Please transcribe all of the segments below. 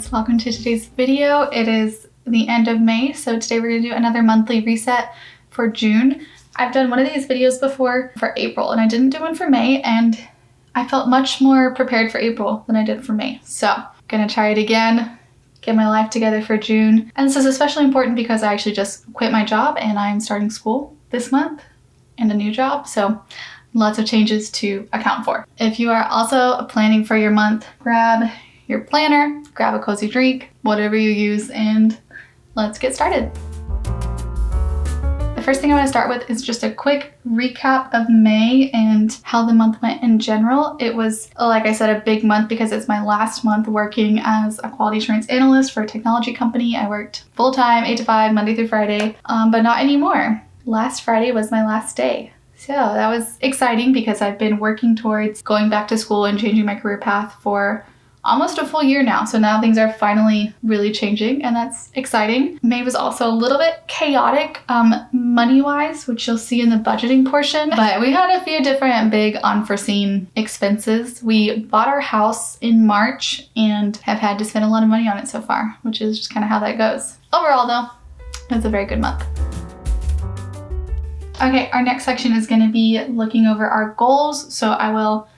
friends, welcome to today's video. It is the end of May, so today we're going to do another monthly reset for June. I've done one of these videos before for April and I didn't do one for May, and I felt much more prepared for April than I did for May. So I'm going to try it again, get my life together for June. And this is especially important because I actually just quit my job and I'm starting school this month in a new job. So lots of changes to account for. If you are also planning for your month, grab your planner, grab a cozy drink, whatever you use, and let's get started. The first thing I want to start with is just a quick recap of May and how the month went in general. It was, like I said, a big month because it's my last month working as a quality assurance analyst for a technology company. I worked full-time, 8 to 5, Monday through Friday, but not anymore. Last Friday was my last day. So that was exciting because I've been working towards going back to school and changing my career path for almost a full year now. So now things are finally really changing and that's exciting. May was also a little bit chaotic money-wise, which you'll see in the budgeting portion, but we had a few different big unforeseen expenses. We bought our house in March and have had to spend a lot of money on it so far, which is just kind of how that goes. Overall though, it's a very good month. Okay, our next section is going to be looking over our goals. So I will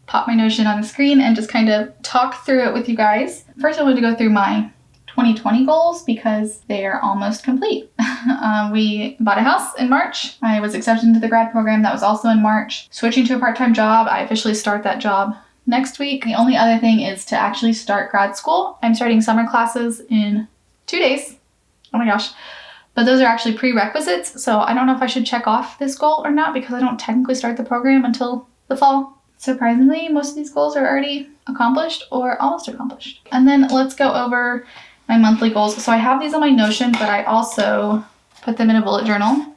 pop my Notion on the screen and just kind of talk through it with you guys. First, I want to go through my 2020 goals because they are almost complete. We bought a house in March. I was accepted into the grad program. That was also in March. Switching to a part-time job. I officially start that job next week. The only other thing is to actually start grad school. I'm starting summer classes in 2 days. Oh my gosh. But those are actually prerequisites. So I don't know if I should check off this goal or not because I don't technically start the program until the fall. Surprisingly, most of these goals are already accomplished or almost accomplished. And then let's go over my monthly goals. So I have these on my Notion, but I also put them in a bullet journal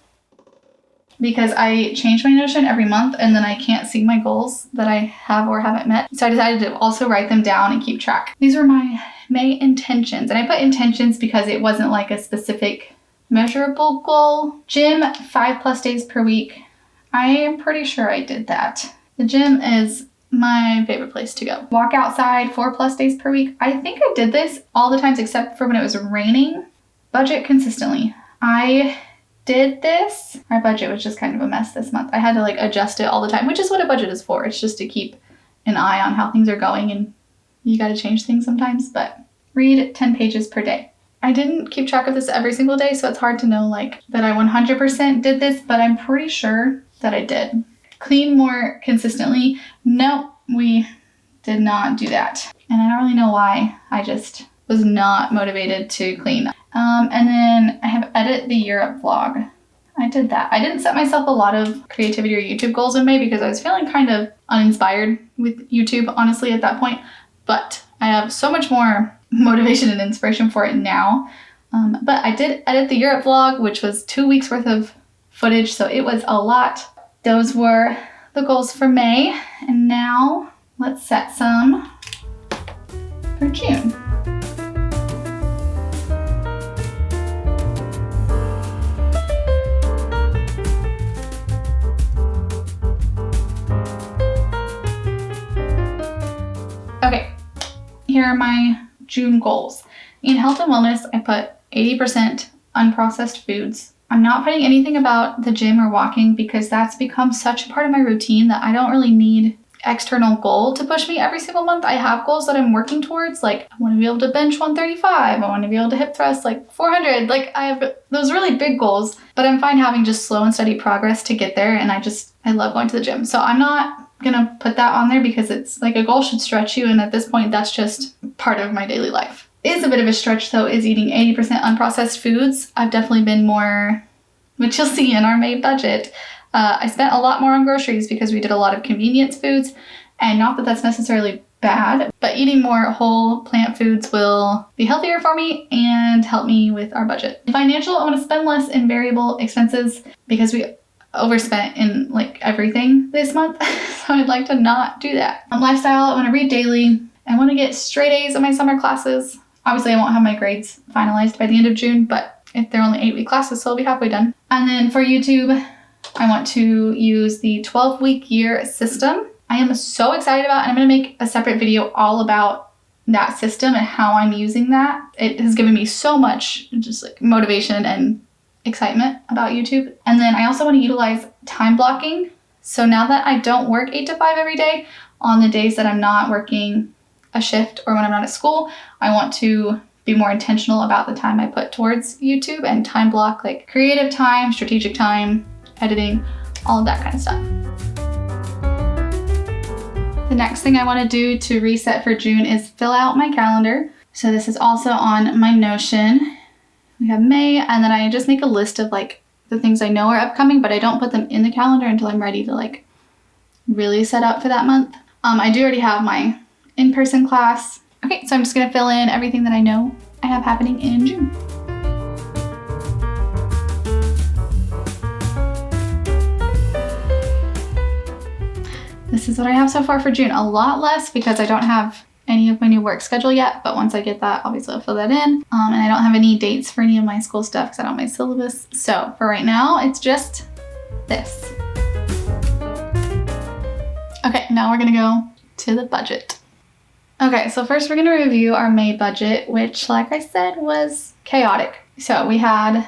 because I change my Notion every month and then I can't see my goals that I have or haven't met. So I decided to also write them down and keep track. These were my May intentions. And I put intentions because it wasn't like a specific measurable goal. Gym 5+ days per week. I am pretty sure I did that. The gym is my favorite place to go. Walk outside 4+ days per week. I think I did this all the times except for when it was raining. Budget consistently. I did this. Our budget was just kind of a mess this month. I had to adjust it all the time, which is what a budget is for. It's just to keep an eye on how things are going and you got to change things sometimes, but read 10 pages per day. I didn't keep track of this every single day, so it's hard to know that I 100% did this, but I'm pretty sure that I did. Clean more consistently. No, we did not do that. And I don't really know why. I just was not motivated to clean. And then I have edit the Europe vlog. I did that. I didn't set myself a lot of creativity or YouTube goals in May because I was feeling kind of uninspired with YouTube, honestly, at that point. But I have so much more motivation and inspiration for it now. But I did edit the Europe vlog, which was 2 weeks worth of footage, so it was a lot. Those were the goals for May, and now let's set some for June. Okay, here are my June goals. In health and wellness, I put 80% unprocessed foods. I'm not putting anything about the gym or walking because that's become such a part of my routine that I don't really need external goal to push me every single month. I have goals that I'm working towards, I want to be able to bench 135, I want to be able to hip thrust 400. I have those really big goals, but I'm fine having just slow and steady progress to get there, and I love going to the gym. So I'm not gonna put that on there because it's a goal should stretch you, and at this point that's just part of my daily life. Is a bit of a stretch though is eating 80% unprocessed foods. I've definitely been more, which you'll see in our May budget. I spent a lot more on groceries because we did a lot of convenience foods, and not that that's necessarily bad, but eating more whole plant foods will be healthier for me and help me with our budget. Financial, I want to spend less in variable expenses because we overspent in everything this month, so I'd like to not do that. Lifestyle, I want to read daily. I want to get straight A's in my summer classes. Obviously, I won't have my grades finalized by the end of June, but if they're only 8-week classes, so I'll be halfway done. And then for YouTube, I want to use the 12-week year system. I am so excited about, and I'm going to make a separate video all about that system and how I'm using that, it has given me so much just like motivation and excitement about YouTube. And then I also want to utilize time blocking. So now that I don't work 8 to 5 every day, on the days that I'm not working a shift or when I'm not at school, I want to be more intentional about the time I put towards YouTube and time block like creative time, strategic time, editing, all of that kind of stuff. The next thing I want to do to reset for June is fill out my calendar. So this is also on my Notion. We have May, and then I just make a list of like the things I know are upcoming, but I don't put them in the calendar until I'm ready to like really set up for that month. I do already have my in-person class. Okay, so I'm just gonna fill in everything that I know I have happening in June. This is what I have so far for June. A lot less because I don't have any of my new work schedule yet, but once I get that, obviously I'll fill that in. And I don't have any dates for any of my school stuff because I don't have my syllabus. So for right now, it's just this. Okay, now we're gonna go to the budget. Okay, so first we're gonna review our May budget, which like I said was chaotic. So we had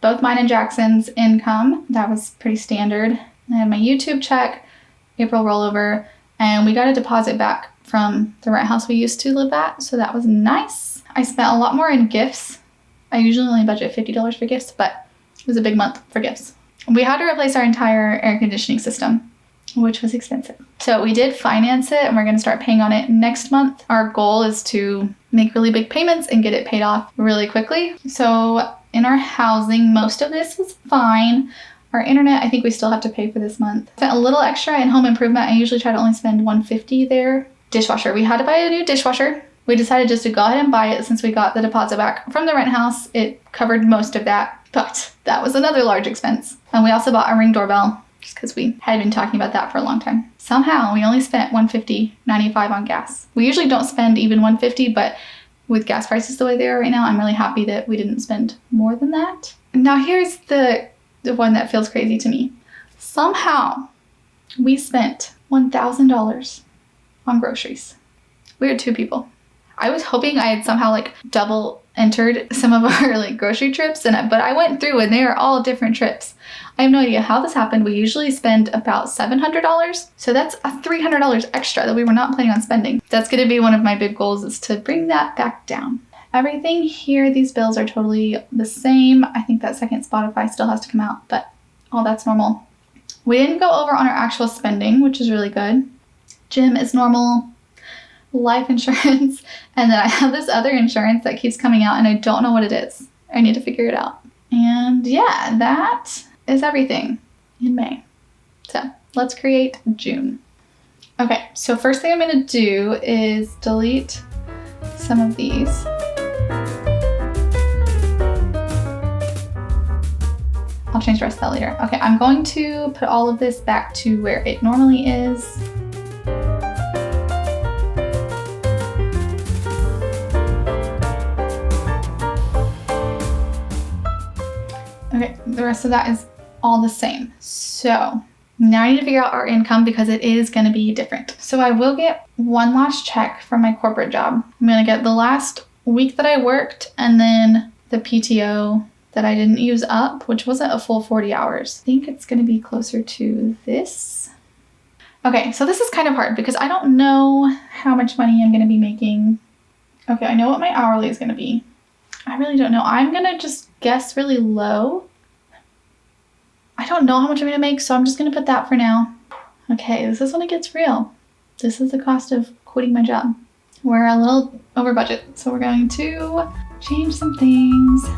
both mine and Jackson's income. That was pretty standard. I had my YouTube check, April rollover, and we got a deposit back from the rent house we used to live at, so that was nice. I spent a lot more in gifts. I usually only budget $50 for gifts, but it was a big month for gifts. We had to replace our entire air conditioning system, which was expensive. So we did finance it and we're gonna start paying on it next month. Our goal is to make really big payments and get it paid off really quickly. So in our housing, most of this was fine. Our internet, I think we still have to pay for this month. Spent a little extra in home improvement. I usually try to only spend $150 there. Dishwasher, we had to buy a new dishwasher. We decided just to go ahead and buy it since we got the deposit back from the rent house. It covered most of that, but that was another large expense. And we also bought a Ring doorbell just because we had been talking about that for a long time. Somehow we only spent $150.95 on gas. We usually don't spend even $150, but with gas prices the way they are right now, I'm really happy that we didn't spend more than that. Now here's the one that feels crazy to me. Somehow we spent $1,000 on groceries. We were 2 people. I was hoping I had somehow like double entered some of our like grocery trips, but I went through and they are all different trips. I have no idea how this happened. We usually spend about $700, so that's a $300 extra that we were not planning on spending. That's going to be one of my big goals, is to bring that back down. Everything here, these bills are totally the same. I think that second Spotify still has to come out, but all that's normal. We didn't go over on our actual spending, which is really good. Gym is normal, life insurance, and then I have this other insurance that keeps coming out and I don't know what it is. I need to figure it out. And yeah, that is everything in May. So let's create June. Okay, so first thing I'm gonna do is delete some of these. I'll change the rest of that later. Okay, I'm going to put all of this back to where it normally is. Okay, the rest of that is all the same. So now I need to figure out our income because it is going to be different. So I will get one last check from my corporate job. I'm going to get the last week that I worked and then the PTO that I didn't use up, which wasn't a full 40 hours. I think it's going to be closer to this. Okay, so this is kind of hard because I don't know how much money I'm going to be making. Okay, I know what my hourly is going to be. I really don't know. I'm going to just guess really low. I don't know how much I'm going to make, so I'm just going to put that for now. Okay, this is when it gets real. This is the cost of quitting my job. We're a little over budget, so we're going to change some things.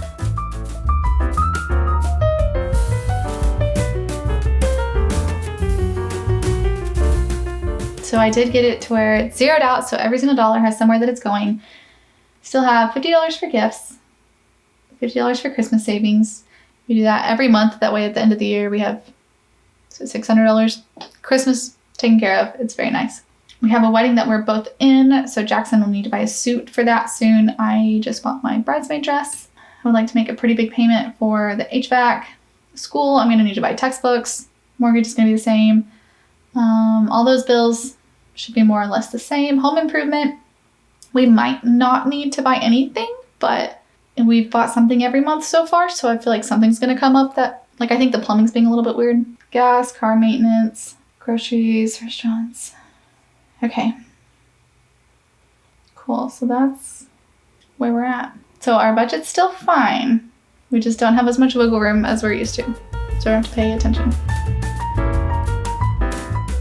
So I did get it to where it's zeroed out, so every single dollar has somewhere that it's going. Still have $50 for gifts, $50 for Christmas savings. We do that every month. That way at the end of the year we have $600. Christmas taken care of. It's very nice. We have a wedding that we're both in, so Jackson will need to buy a suit for that soon. I just bought my bridesmaid dress. I would like to make a pretty big payment for the HVAC. School, I'm going to need to buy textbooks. Mortgage is going to be the same. All those bills should be more or less the same. Home improvement, We might not need to buy anything, but we've bought something every month so far, so I feel like something's gonna come up that, like, I think the plumbing's being a little bit weird. Gas, car maintenance, groceries, restaurants. Okay. Cool, so that's where we're at. So our budget's still fine. We just don't have as much wiggle room as we're used to. So we have to pay attention.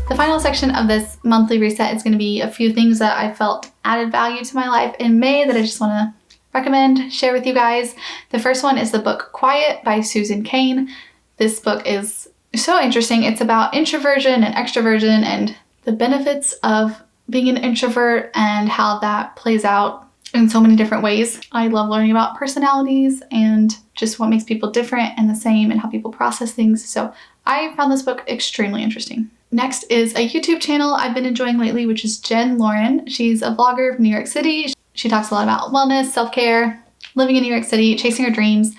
The final section of this monthly reset is going to be a few things that I felt added value to my life in May that I just want to recommend, share with you guys. The first one is the book Quiet by Susan Cain. This book is so interesting. It's about introversion and extroversion and the benefits of being an introvert and how that plays out in so many different ways. I love learning about personalities and just what makes people different and the same and how people process things. So I found this book extremely interesting. Next is a YouTube channel I've been enjoying lately, which is Jen Lauren. She's a vlogger from New York City. She talks a lot about wellness, self-care, living in New York City, chasing her dreams,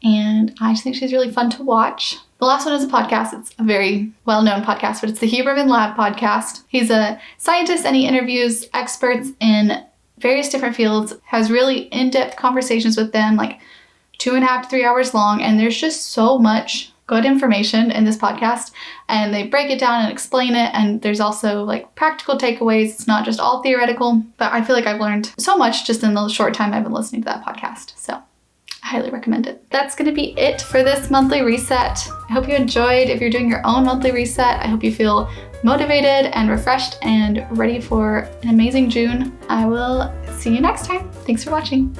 and I just think she's really fun to watch. The last one is a podcast. It's a very well-known podcast, but it's the Huberman Lab Podcast. He's a scientist and he interviews experts in various different fields, has really in-depth conversations with them, like 2.5 to 3 hours long, and there's just so much good information in this podcast, and they break it down and explain it, and there's also like practical takeaways. It's not just all theoretical, but I feel like I've learned so much just in the short time I've been listening to that podcast, so I highly recommend it. That's going to be it for this monthly reset. I hope you enjoyed. If you're doing your own monthly reset, I hope you feel motivated and refreshed and ready for an amazing June. I will see you next time. Thanks for watching.